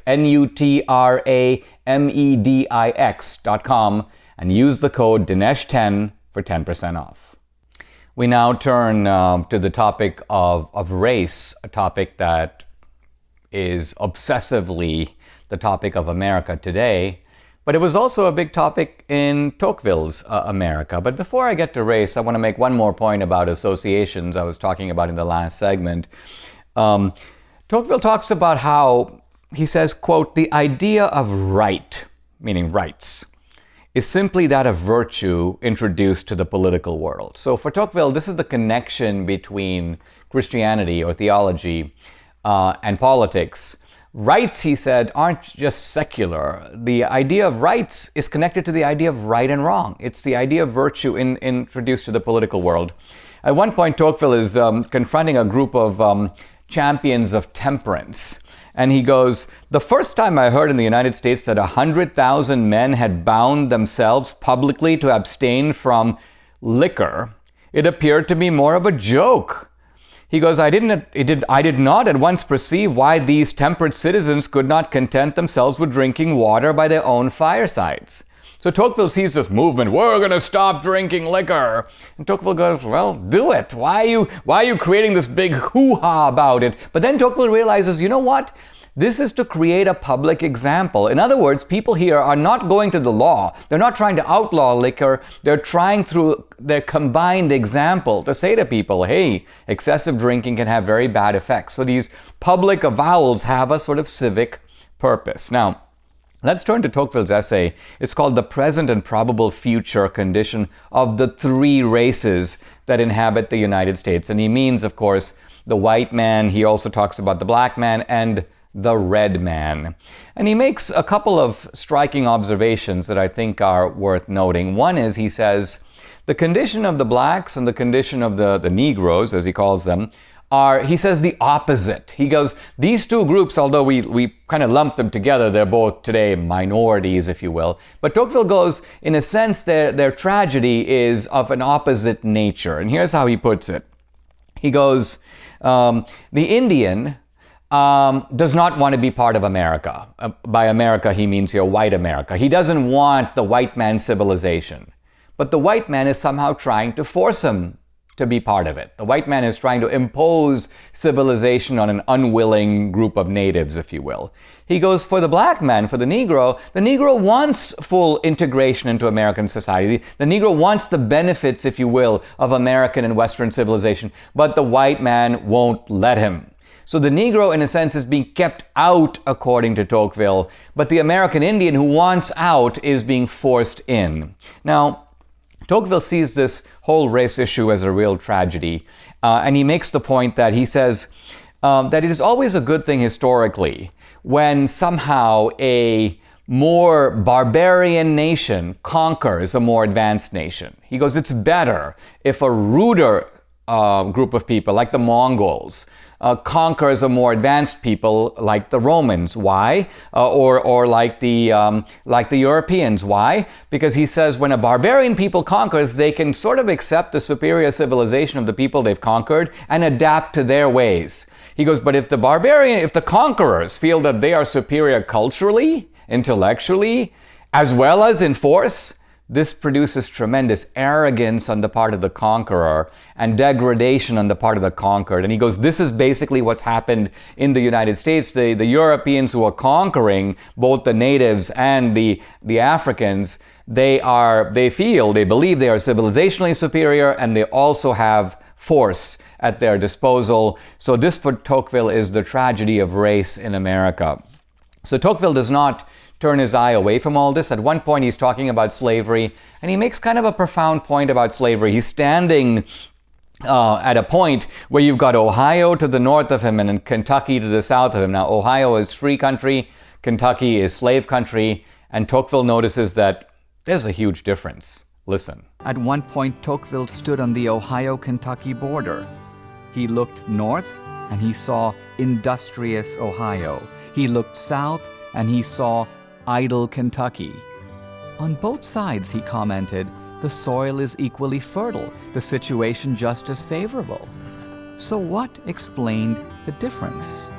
NutraMedix.com, and use the code Dinesh10 for 10% off. We now turn to the topic of race, a topic that is obsessively the topic of America today. But it was also a big topic in Tocqueville's America. But before I get to race, I want to make one more point about associations I was talking about in the last segment. Tocqueville talks about how, he says, quote, the idea of right, meaning rights, is simply that of virtue introduced to the political world. So for Tocqueville, this is the connection between Christianity or theology and politics. Rights, he said, aren't just secular. The idea of rights is connected to the idea of right and wrong. It's the idea of virtue introduced to the political world. At one point, Tocqueville is confronting a group of champions of temperance. And he goes, the first time I heard in the United States that 100,000 men had bound themselves publicly to abstain from liquor, it appeared to me more of a joke. He goes, I did not at once perceive why these temperate citizens could not content themselves with drinking water by their own firesides. So Tocqueville sees this movement, we're going to stop drinking liquor. And Tocqueville goes, well, do it. Why are you creating this big hoo-ha about it? But then Tocqueville realizes, you know what? This is to create a public example. In other words, people here are not going to the law. They're not trying to outlaw liquor. They're trying through their combined example to say to people, hey, excessive drinking can have very bad effects. So these public avowals have a sort of civic purpose. Now, let's turn to Tocqueville's essay. It's called The Present and Probable Future Condition of the Three Races That Inhabit the United States. And he means, of course, the white man. He also talks about the black man and the red man. And he makes a couple of striking observations that I think are worth noting. One is, he says, the condition of the blacks and the condition of the Negroes, as he calls them, are, he says, the opposite. He goes, these two groups, although we kind of lump them together, they're both today minorities, if you will. But Tocqueville goes, in a sense, their tragedy is of an opposite nature. And here's how he puts it. He goes, the Indian does not want to be part of America. By America, he means here white America. He doesn't want the white man's civilization. But the white man is somehow trying to force him to be part of it. The white man is trying to impose civilization on an unwilling group of natives, if you will. He goes, for the black man, for the Negro wants full integration into American society. The Negro wants the benefits, if you will, of American and Western civilization, but the white man won't let him. So the Negro, in a sense, is being kept out, according to Tocqueville, but the American Indian who wants out is being forced in. Now, Tocqueville sees this whole race issue as a real tragedy, and he makes the point that he says that it is always a good thing historically when somehow a more barbarian nation conquers a more advanced nation. He goes, it's better if a ruder group of people, like the Mongols, conquers a more advanced people like the Romans. Why? Or like the Europeans. Why? Because he says when a barbarian people conquers, they can sort of accept the superior civilization of the people they've conquered and adapt to their ways. He goes, but if the conquerors feel that they are superior culturally, intellectually, as well as in force, this produces tremendous arrogance on the part of the conqueror and degradation on the part of the conquered. And he goes, this is basically what's happened in the United States. The Europeans who are conquering both the natives and the Africans, they believe they are civilizationally superior, and they also have force at their disposal. So this, for Tocqueville, is the tragedy of race in America. So Tocqueville does not turn his eye away from all this. At one point, he's talking about slavery, and he makes kind of a profound point about slavery. He's standing at a point where you've got Ohio to the north of him and Kentucky to the south of him. Now, Ohio is free country, Kentucky is slave country, and Tocqueville notices that there's a huge difference. Listen. At one point, Tocqueville stood on the Ohio-Kentucky border. He looked north, and he saw industrious Ohio. He looked south, and he saw idle Kentucky. On both sides, he commented, the soil is equally fertile, the situation just as favorable. So what explained the difference?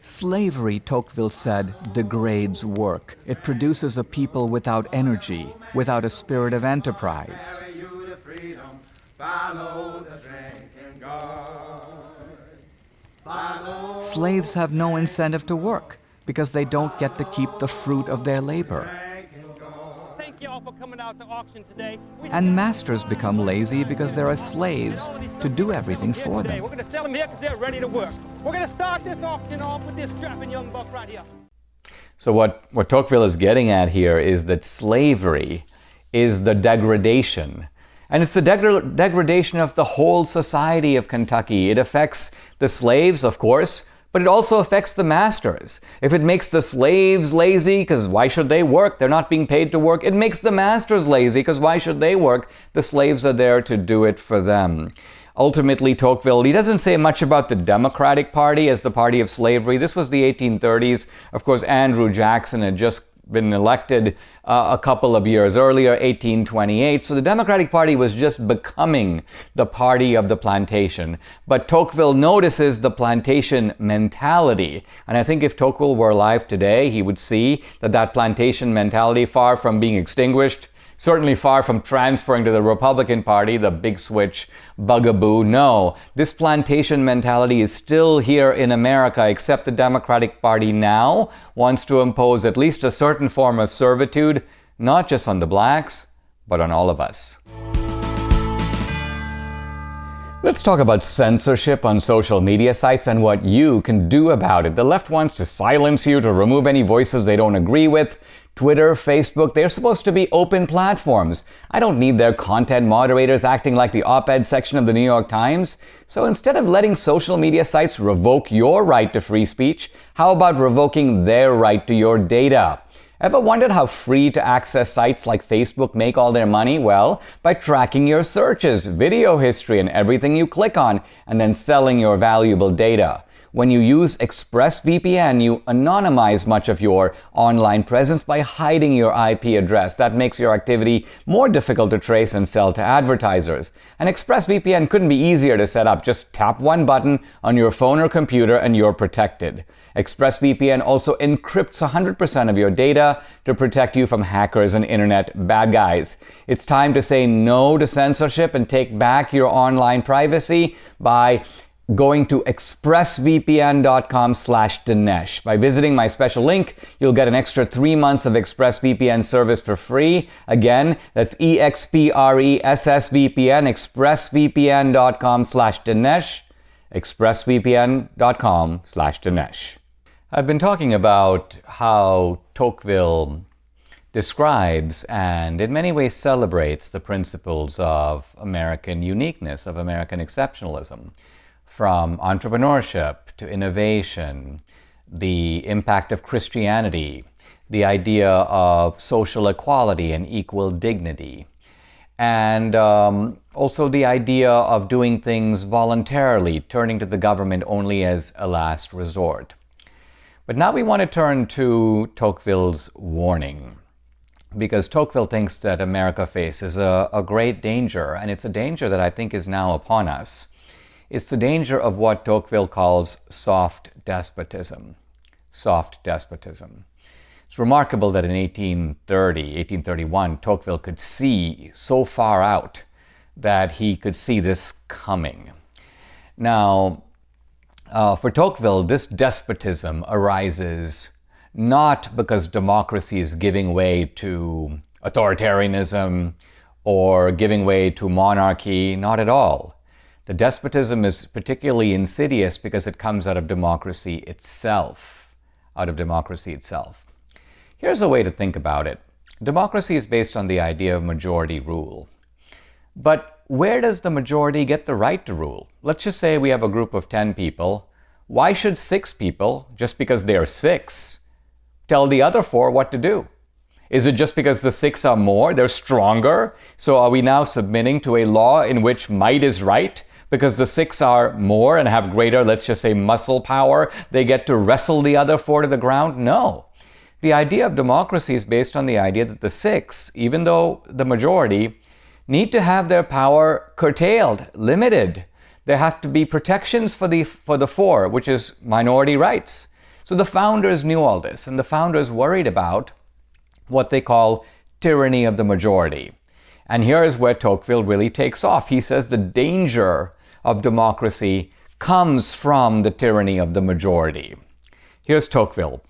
Slavery, Tocqueville said, degrades work. It produces a people without energy, without a spirit of enterprise. Slaves have no incentive to work because they don't get to keep the fruit of their labor. Thank you all for coming out to auction today. And masters become lazy because there are slaves to do everything for them. We're going to sell them here because they're ready to work. We're going to start this auction off with this strapping young buck right here. So what Tocqueville is getting at here is that slavery is the degradation. And it's the degradation of the whole society of Kentucky. It affects the slaves, of course, but it also affects the masters. If it makes the slaves lazy, because why should they work? They're not being paid to work. It makes the masters lazy, because why should they work? The slaves are there to do it for them. Ultimately, Tocqueville, he doesn't say much about the Democratic Party as the party of slavery. This was the 1830s. Of course, Andrew Jackson had just been elected a couple of years earlier, 1828. So the Democratic Party was just becoming the party of the plantation. But Tocqueville notices the plantation mentality. And I think if Tocqueville were alive today, he would see that plantation mentality, far from being extinguished, certainly far from transferring to the Republican Party, the big switch bugaboo. No, this plantation mentality is still here in America, except the Democratic Party now wants to impose at least a certain form of servitude, not just on the blacks, but on all of us. Let's talk about censorship on social media sites and what you can do about it. The left wants to silence you, to remove any voices they don't agree with. Twitter, Facebook, they're supposed to be open platforms. I don't need their content moderators acting like the op-ed section of the New York Times. So instead of letting social media sites revoke your right to free speech, how about revoking their right to your data? Ever wondered how free to access sites like Facebook make all their money? Well, by tracking your searches, video history, and everything you click on, and then selling your valuable data. When you use ExpressVPN, you anonymize much of your online presence by hiding your IP address. That makes your activity more difficult to trace and sell to advertisers. And ExpressVPN couldn't be easier to set up. Just tap one button on your phone or computer and you're protected. ExpressVPN also encrypts 100% of your data to protect you from hackers and internet bad guys. It's time to say no to censorship and take back your online privacy by going to expressvpn.com/Dinesh. By visiting my special link, you'll get an extra 3 months of ExpressVPN service for free. Again, that's EXPRESSVPN, expressvpn.com/Dinesh, expressvpn.com/Dinesh. I've been talking about how Tocqueville describes and in many ways celebrates the principles of American uniqueness, of American exceptionalism. From entrepreneurship to innovation, the impact of Christianity, the idea of social equality and equal dignity, and also the idea of doing things voluntarily, turning to the government only as a last resort. But now we want to turn to Tocqueville's warning, because Tocqueville thinks that America faces a great danger, and it's a danger that I think is now upon us. It's the danger of what Tocqueville calls soft despotism. Soft despotism. It's remarkable that in 1831, Tocqueville could see so far out that he could see this coming. Now, for Tocqueville, this despotism arises not because democracy is giving way to authoritarianism or giving way to monarchy, not at all. The despotism is particularly insidious because it comes out of democracy itself. Out of democracy itself. Here's a way to think about it. Democracy is based on the idea of majority rule. But where does the majority get the right to rule? Let's just say we have a group of 10 people. Why should 6 people, just because they are 6, tell the other 4 what to do? Is it just because the 6 are more, they're stronger? So are we now submitting to a law in which might is right? Because the 6 are more and have greater, let's just say, muscle power, they get to wrestle the other 4 to the ground? No. The idea of democracy is based on the idea that the 6, even though the majority, need to have their power curtailed, limited. There have to be protections for the 4, which is minority rights. So the founders knew all this, and the founders worried about what they call tyranny of the majority. And here is where Tocqueville really takes off. He says the danger of democracy comes from the tyranny of the majority. Here's Tocqueville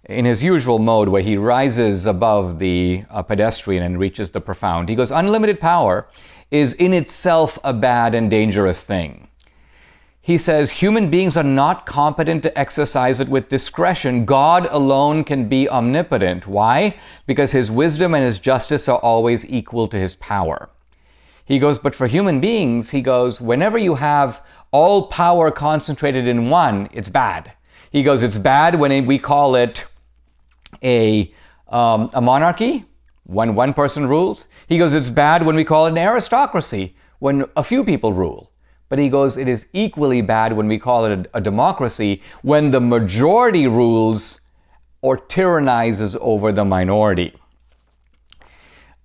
in his usual mode where he rises above the pedestrian and reaches the profound. He goes, unlimited power is in itself a bad and dangerous thing. He says, human beings are not competent to exercise it with discretion. God alone can be omnipotent. Why? Because his wisdom and his justice are always equal to his power. He goes, but for human beings, he goes, whenever you have all power concentrated in one, it's bad. He goes, it's bad when we call it a monarchy, when one person rules. He goes, it's bad when we call it an aristocracy, when a few people rule. But he goes, it is equally bad when we call it a democracy, when the majority rules or tyrannizes over the minority.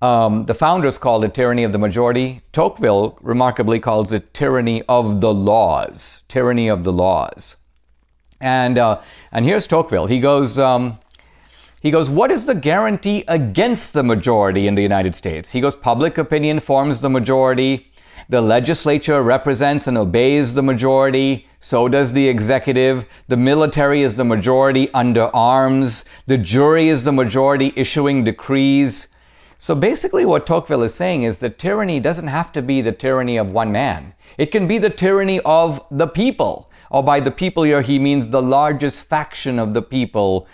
The founders called it tyranny of the majority. Tocqueville remarkably calls it tyranny of the laws. Tyranny of the laws. And here's Tocqueville. He goes, what is the guarantee against the majority in the United States? He goes, public opinion forms the majority. The legislature represents and obeys the majority. So does the executive. The military is the majority under arms. The jury is the majority issuing decrees. So basically what Tocqueville is saying is that tyranny doesn't have to be the tyranny of one man. It can be the tyranny of the people. Or by the people here, he means the largest faction of the people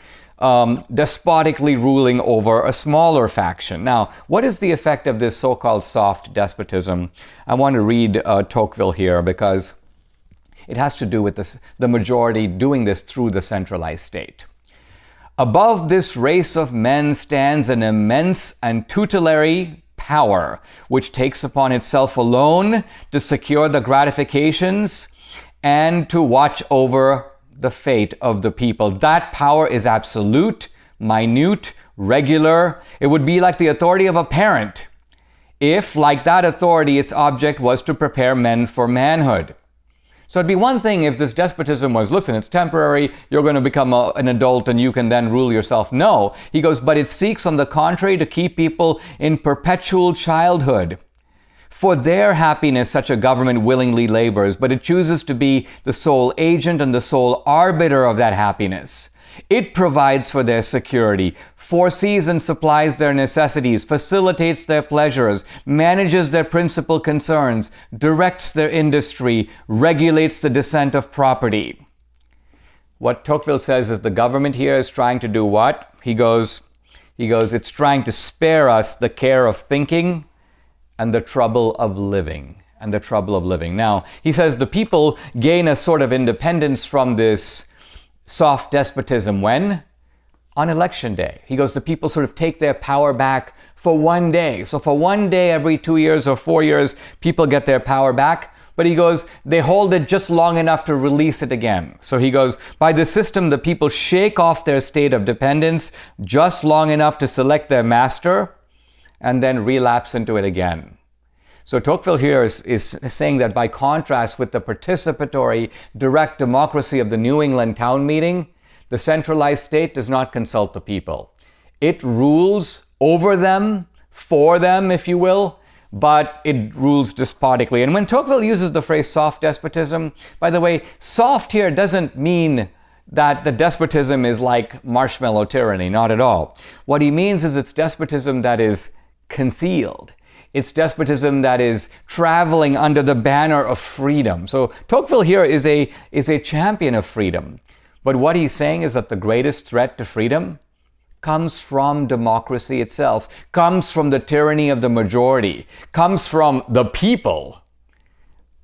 despotically ruling over a smaller faction. Now, what is the effect of this so-called soft despotism? I want to read Tocqueville here because it has to do with the majority doing this through the centralized state. Above this race of men stands an immense and tutelary power, which takes upon itself alone to secure the gratifications and to watch over the fate of the people. That power is absolute, minute, regular. It would be like the authority of a parent if, like that authority, its object was to prepare men for manhood. So it'd be one thing if this despotism was, listen, it's temporary, you're going to become an adult and you can then rule yourself. No, he goes, but it seeks on the contrary to keep people in perpetual childhood. For their happiness, such a government willingly labors, but it chooses to be the sole agent and the sole arbiter of that happiness. It provides for their security, foresees and supplies their necessities, facilitates their pleasures, manages their principal concerns, directs their industry, regulates the descent of property. What Tocqueville says is the government here is trying to do what? He goes, it's trying to spare us the care of thinking and the trouble of living. Now, he says the people gain a sort of independence from this soft despotism when? On election day. He goes, the people sort of take their power back for one day. So for one day every 2 years or 4 years, people get their power back. But he goes, they hold it just long enough to release it again. So he goes, by this system, the people shake off their state of dependence just long enough to select their master and then relapse into it again. So Tocqueville here is saying that by contrast with the participatory direct democracy of the New England town meeting, the centralized state does not consult the people. It rules over them, for them, if you will, but it rules despotically. And when Tocqueville uses the phrase soft despotism, by the way, soft here doesn't mean that the despotism is like marshmallow tyranny, not at all. What he means is it's despotism that is concealed. It's despotism that is traveling under the banner of freedom. So Tocqueville here is a champion of freedom. But what he's saying is that the greatest threat to freedom comes from democracy itself, comes from the tyranny of the majority, comes from the people.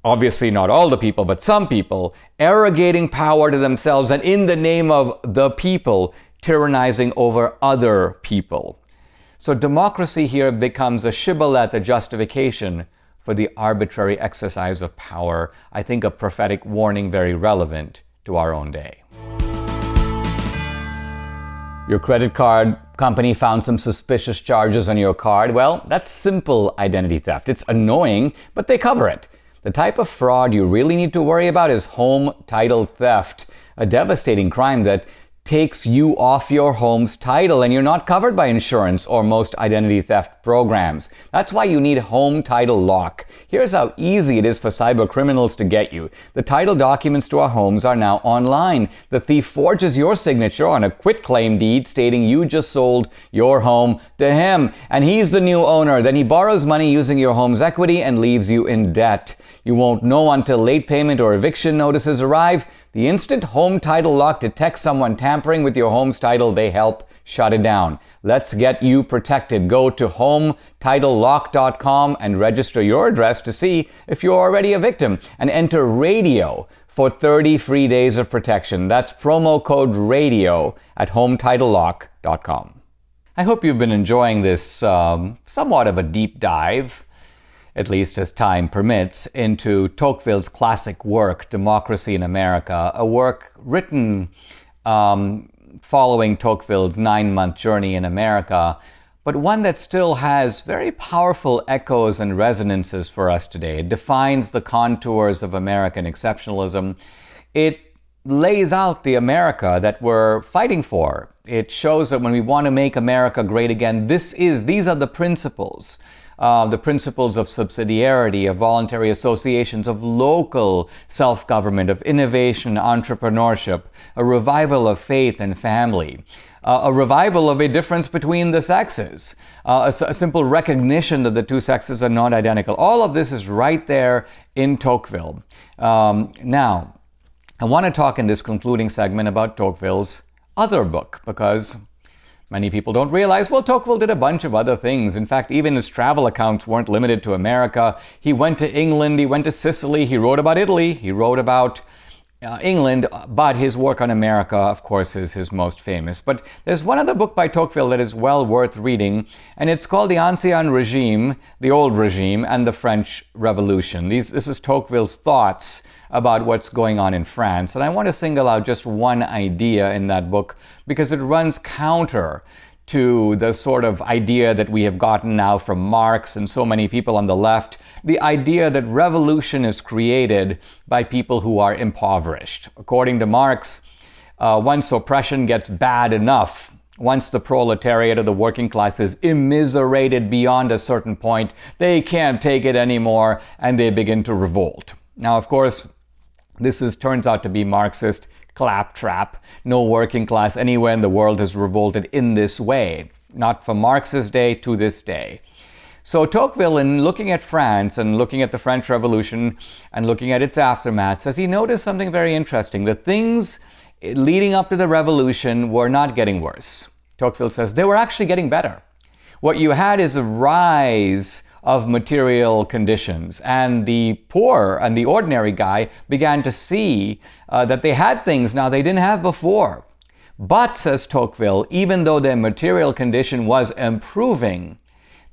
Obviously not all the people, but some people, arrogating power to themselves and in the name of the people, tyrannizing over other people. So democracy here becomes a shibboleth, a justification for the arbitrary exercise of power. I think a prophetic warning very relevant to our own day. Your credit card company found some suspicious charges on your card. Well, that's simple identity theft. It's annoying, but they cover it. The type of fraud you really need to worry about is home title theft, a devastating crime that takes you off your home's title, and you're not covered by insurance or most identity theft programs. That's why you need Home Title Lock. Here's how easy it is for cyber criminals to get you. The title documents to our homes are now online. The thief forges your signature on a quitclaim deed stating you just sold your home to him, and he's the new owner. Then he borrows money using your home's equity and leaves you in debt. You won't know until late payment or eviction notices arrive. The instant Home Title Lock detects someone tampering with your home's title, they help shut it down. Let's get you protected. Go to HomeTitleLock.com and register your address to see if you're already a victim, and enter RADIO for 30 free days of protection. That's promo code RADIO at HomeTitleLock.com. I hope you've been enjoying this somewhat of a deep dive, at least as time permits, into Tocqueville's classic work, Democracy in America, a work written following Tocqueville's 9-month journey in America, but one that still has very powerful echoes and resonances for us today. It defines the contours of American exceptionalism. It lays out the America that we're fighting for. It shows that when we want to make America great again, these are the principles. The principles of subsidiarity, of voluntary associations, of local self-government, of innovation, entrepreneurship, a revival of faith and family, a revival of a difference between the sexes, a simple recognition that the two sexes are not identical. All of this is right there in Tocqueville. Now, I want to talk in this concluding segment about Tocqueville's other book, because many people don't realize, well, Tocqueville did a bunch of other things. In fact, even his travel accounts weren't limited to America. He went to England, he went to Sicily, he wrote about Italy, he wrote about England, but his work on America, of course, is his most famous. But there's one other book by Tocqueville that is well worth reading, and it's called The Ancien Regime, The Old Regime, and the French Revolution. This is Tocqueville's thoughts about what's going on in France. And I want to single out just one idea in that book because it runs counter to the sort of idea that we have gotten now from Marx and so many people on the left, the idea that revolution is created by people who are impoverished. According to Marx, once oppression gets bad enough, once the proletariat or the working class is immiserated beyond a certain point, they can't take it anymore and they begin to revolt. Now, of course, this turns out to be Marxist claptrap. No working class anywhere in the world has revolted in this way, not from Marx's day to this day. So Tocqueville, in looking at France and looking at the French Revolution and looking at its aftermath, says he noticed something very interesting. The things leading up to the revolution were not getting worse. Tocqueville says they were actually getting better. What you had is a rise of material conditions, and the poor and the ordinary guy began to see that they had things now they didn't have before. But, says Tocqueville, even though their material condition was improving,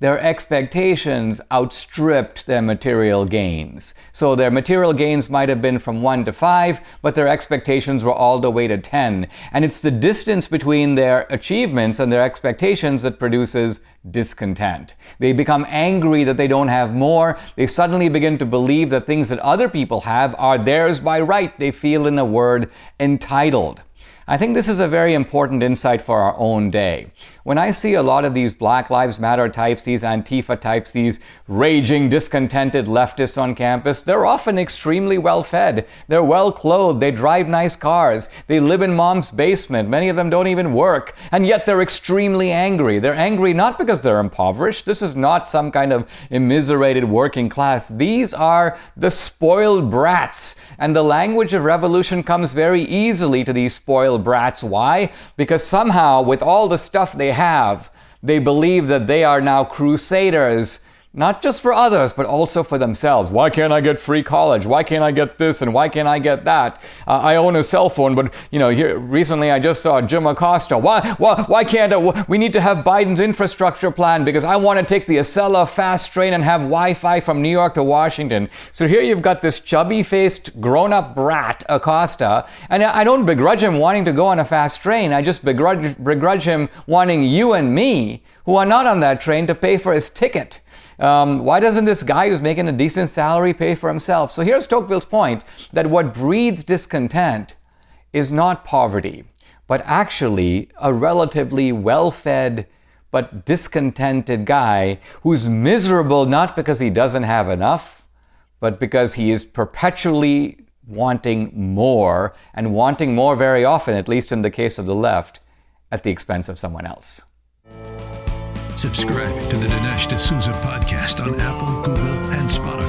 their expectations outstripped their material gains. So their material gains might have been from 1 to 5, but their expectations were all the way to 10. And it's the distance between their achievements and their expectations that produces discontent. They become angry that they don't have more. They suddenly begin to believe that things that other people have are theirs by right. They feel, in a word, entitled. I think this is a very important insight for our own day. When I see a lot of these Black Lives Matter types, these Antifa types, these raging, discontented leftists on campus, they're often extremely well-fed. They're well-clothed. They drive nice cars. They live in mom's basement. Many of them don't even work. And yet they're extremely angry. They're angry not because they're impoverished. This is not some kind of immiserated working class. These are the spoiled brats. And the language of revolution comes very easily to these spoiled brats. Why? Because somehow, with all the stuff they have, they believe that they are now crusaders, not just for others, but also for themselves. Why can't I get free college? Why can't I get this? And why can't I get that? I own a cell phone, but here recently I just saw Jim Acosta. Why can't we need to have Biden's infrastructure plan because I want to take the Acela fast train and have Wi-Fi from New York to Washington. So here you've got this chubby-faced, grown-up brat, Acosta, and I don't begrudge him wanting to go on a fast train. I just begrudge him wanting you and me, who are not on that train, to pay for his ticket. Why doesn't this guy who's making a decent salary pay for himself? So here's Tocqueville's point, that what breeds discontent is not poverty, but actually a relatively well-fed but discontented guy who's miserable not because he doesn't have enough, but because he is perpetually wanting more, and wanting more very often, at least in the case of the left, at the expense of someone else. Subscribe to the Dinesh D'Souza podcast on Apple, Google, and Spotify.